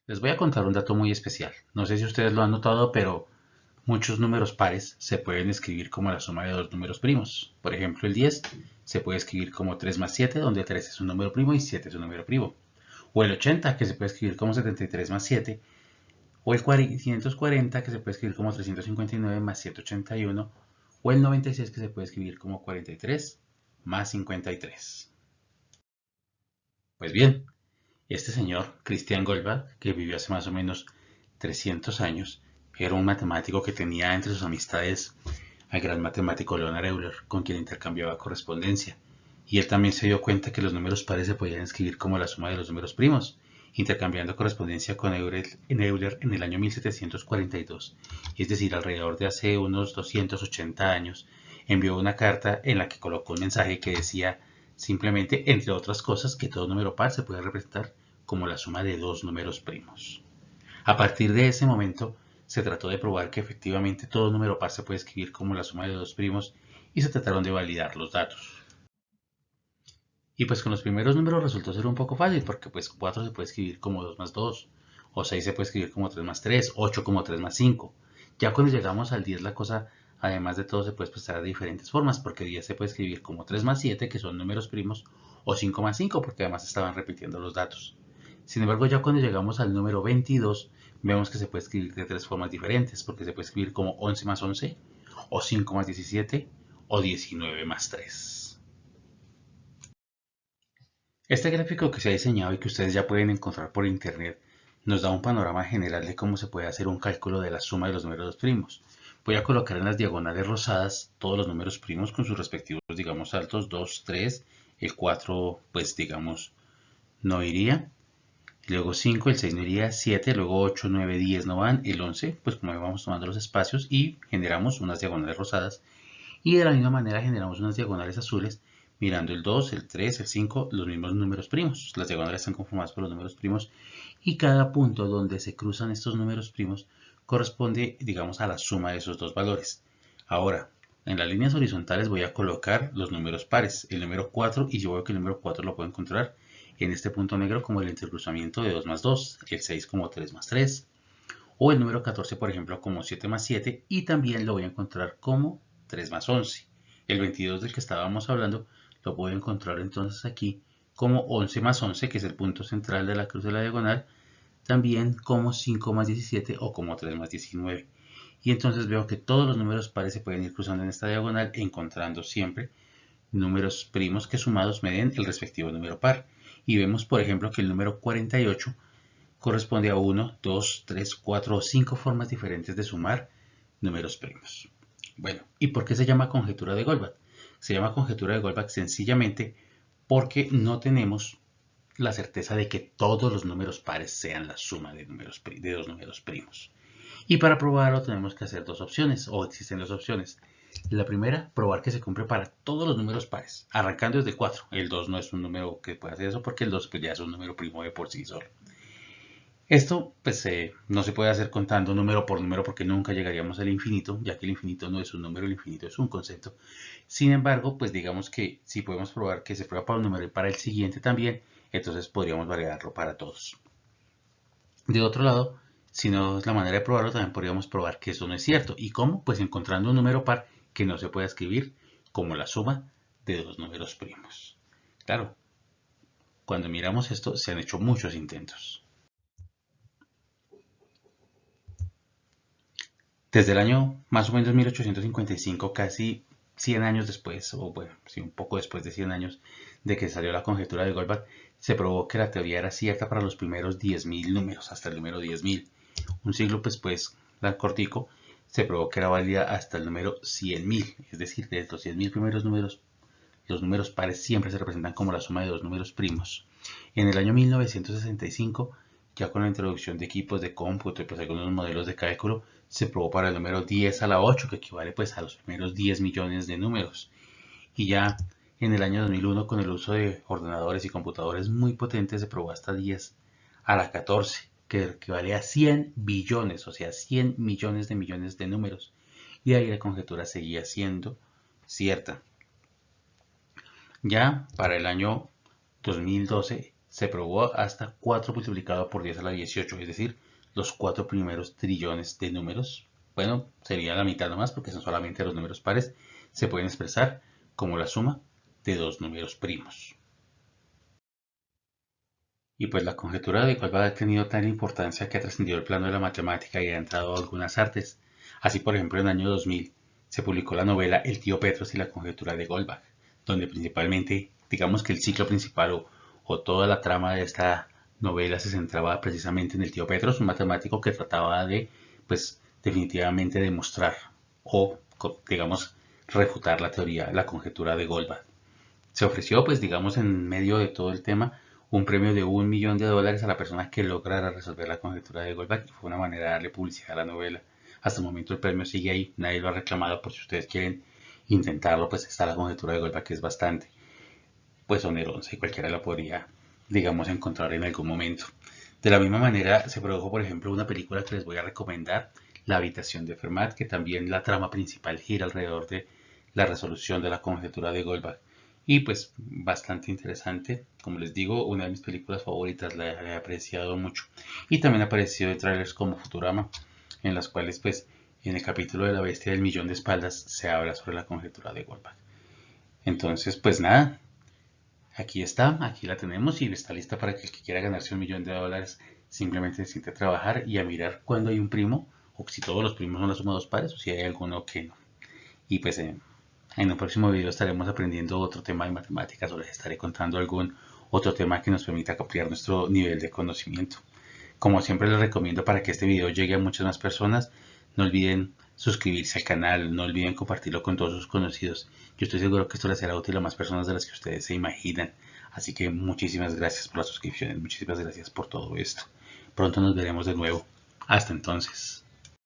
Les voy a contar un dato muy especial. No sé si ustedes lo han notado, pero muchos números pares se pueden escribir como la suma de dos números primos. Por ejemplo, el 10 se puede escribir como 3 más 7, donde 3 es un número primo y 7 es un número primo. O el 80, que se puede escribir como 73 más 7. O el 540, que se puede escribir como 359 más 781. O el 96, que se puede escribir como 43 más 53. Pues bien, este señor, Christian Goldbach, que vivió hace más o menos 300 años, era un matemático que tenía entre sus amistades al gran matemático Leonhard Euler, con quien intercambiaba correspondencia. Y él también se dio cuenta que los números pares se podían escribir como la suma de los números primos, intercambiando correspondencia con Euler en el año 1742, es decir, alrededor de hace unos 280 años, envió una carta en la que colocó un mensaje que decía simplemente, entre otras cosas, que todo número par se puede representar como la suma de dos números primos. A partir de ese momento, se trató de probar que efectivamente todo número par se puede escribir como la suma de dos primos y se trataron de validar los datos. Y pues con los primeros números resultó ser un poco fácil porque pues 4 se puede escribir como 2 más 2, o 6 se puede escribir como 3 más 3, 8 como 3 más 5. Ya cuando llegamos al 10 la cosa, además de todo, se puede expresar de diferentes formas porque 10 se puede escribir como 3 más 7, que son números primos, o 5 más 5 porque además estaban repitiendo los datos. Sin embargo, ya cuando llegamos al número 22, vemos que se puede escribir de tres formas diferentes, porque se puede escribir como 11 más 11, o 5 más 17, o 19 más 3. Este gráfico que se ha diseñado y que ustedes ya pueden encontrar por internet nos da un panorama general de cómo se puede hacer un cálculo de la suma de los números primos. Voy a colocar en las diagonales rosadas todos los números primos con sus respectivos, digamos, altos, 2, 3, el 4, pues digamos, no iría. Luego 5, el 6 no iría, 7, luego 8, 9, 10 no van, el 11, pues como vamos tomando los espacios y generamos unas diagonales rosadas. Y de la misma manera generamos unas diagonales azules mirando el 2, el 3, el 5, los mismos números primos. Las diagonales están conformadas por los números primos y cada punto donde se cruzan estos números primos corresponde, digamos, a la suma de esos dos valores. Ahora, en las líneas horizontales voy a colocar los números pares, el número 4, y yo veo que el número 4 lo puedo encontrar en este punto negro como el intercruzamiento de 2 más 2, el 6 como 3 más 3, o el número 14, por ejemplo, como 7 más 7, y también lo voy a encontrar como 3 más 11. El 22 del que estábamos hablando lo puedo encontrar entonces aquí como 11 más 11, que es el punto central de la cruz de la diagonal, también como 5 más 17 o como 3 más 19. Y entonces veo que todos los números pares se pueden ir cruzando en esta diagonal, encontrando siempre números primos que sumados me den el respectivo número par. Y vemos, por ejemplo, que el número 48 corresponde a 1, 2, 3, 4 o 5 formas diferentes de sumar números primos. Bueno, ¿y por qué se llama conjetura de Goldbach? Se llama conjetura de Goldbach sencillamente porque no tenemos la certeza de que todos los números pares sean la suma de dos números primos. Y para probarlo tenemos que hacer dos opciones, o existen dos opciones. La primera, probar que se cumple para todos los números pares, arrancando desde el 4. El 2 no es un número que pueda hacer eso porque el 2 pues, ya es un número primo de por sí solo. Esto pues no se puede hacer contando número por número porque nunca llegaríamos al infinito, ya que el infinito no es un número, el infinito es un concepto. Sin embargo, pues digamos que si podemos probar que se prueba para un número y para el siguiente también, entonces podríamos variarlo para todos. De otro lado, si no es la manera de probarlo, también podríamos probar que eso no es cierto. ¿Y cómo? Pues encontrando un número par que no se pueda escribir como la suma de dos números primos. Claro, cuando miramos esto se han hecho muchos intentos. Desde el año más o menos 1855, casi 100 años después, o bueno, sí, un poco después de 100 años de que salió la conjetura de Goldbach, se probó que la teoría era cierta para los primeros 10.000 números, hasta el número 10.000. Un siglo después, tan cortico, se probó que era válida hasta el número 100.000, es decir, de los 100.000 primeros números, los números pares siempre se representan como la suma de dos números primos. En el año 1965, ya con la introducción de equipos de cómputo y pues algunos modelos de cálculo, se probó para el número 10 a la 8, que equivale pues a los primeros 10 millones de números. Y ya en el año 2001, con el uso de ordenadores y computadores muy potentes, se probó hasta 10 a la 14, que equivale a 100 billones, o sea, 100 millones de números. Y ahí la conjetura seguía siendo cierta. Ya para el año 2012 se probó hasta 4 multiplicado por 10 a la 18, es decir, los 4 primeros trillones de números. Bueno, sería la mitad nomás porque son solamente los números pares. Se pueden expresar como la suma de dos números primos. Y pues la conjetura de Goldbach ha tenido tal importancia que ha trascendido el plano de la matemática y ha entrado a algunas artes. Así, por ejemplo, en el año 2000 se publicó la novela El tío Petros y la conjetura de Goldbach, donde principalmente, digamos que el ciclo principal o toda la trama de esta novela se centraba precisamente en el tío Petros, un matemático que trataba de, pues, definitivamente demostrar o, digamos, refutar la teoría, la conjetura de Goldbach. Se ofreció, pues digamos, en medio de todo el tema, un premio de $1 millón a la persona que lograra resolver la conjetura de Goldbach, y fue una manera de darle publicidad a la novela. Hasta el momento el premio sigue ahí, nadie lo ha reclamado. Por si ustedes quieren intentarlo, pues está la conjetura de Goldbach, que es bastante pues onerosa y cualquiera la podría, digamos, encontrar en algún momento. De la misma manera se produjo, por ejemplo, una película que les voy a recomendar, La habitación de Fermat, que también la trama principal gira alrededor de la resolución de la conjetura de Goldbach. Y pues bastante interesante, como les digo, una de mis películas favoritas, la he apreciado mucho. Y también ha aparecido en trailers como Futurama, en las cuales pues en el capítulo de la bestia del millón de espaldas se habla sobre la conjetura de Goldbach. Entonces pues nada, aquí está, aquí la tenemos y está lista para que el que quiera ganarse $1 millón simplemente necesite trabajar y a mirar cuándo hay un primo, o si todos los primos son la suma de dos pares, o si hay alguno que no. Y pues en un próximo video estaremos aprendiendo otro tema de matemáticas, o les estaré contando algún otro tema que nos permita ampliar nuestro nivel de conocimiento. Como siempre les recomiendo, para que este video llegue a muchas más personas, no olviden suscribirse al canal, no olviden compartirlo con todos sus conocidos. Yo estoy seguro que esto les será útil a más personas de las que ustedes se imaginan. Así que muchísimas gracias por las suscripciones, muchísimas gracias por todo esto. Pronto nos veremos de nuevo. Hasta entonces.